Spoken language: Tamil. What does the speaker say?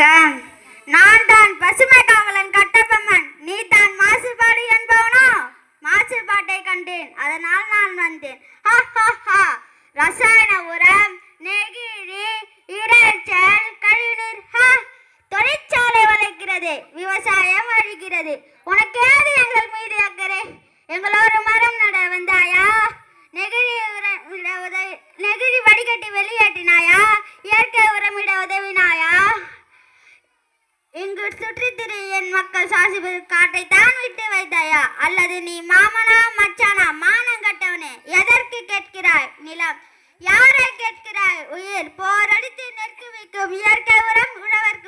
வணக்கம். நான் தான் பசுமை காவலன் கட்டபொம்மன். நீ தான் மாசுபாடு என்பவனோ? மாசுபாட்டை கண்டேன், அதனால் நான் வந்தேன். ரசாயன உரம், நெகிழி, இரைச்சல், கழிவுநீர், தொழிற்சாலை வளைக்கிறது, விவசாயம் அழிக்கிறது. உனக்கு ஏது எங்கள் மீது அக்கறை? எங்களோடு மரம் நட வந்தாயா? நெகிழி வடிகட்டி வெளியேற்றினாயா? இயற்கை உரமிட உதவினாயா? இங்கு சுற்றித்திரு என் மக்கள் சுவாசிப்பது காட்டை தான் விட்டு வைத்தாயா? அல்லது நீ மாமனா மச்சானா? மானம் கட்டவனே, எதற்கு கேட்கிறாய் நிலம்? யாரை கேட்கிறாய் உயிர்? போரடித்து நெற்கு வைக்கும் இயற்கை உரம் உழவர்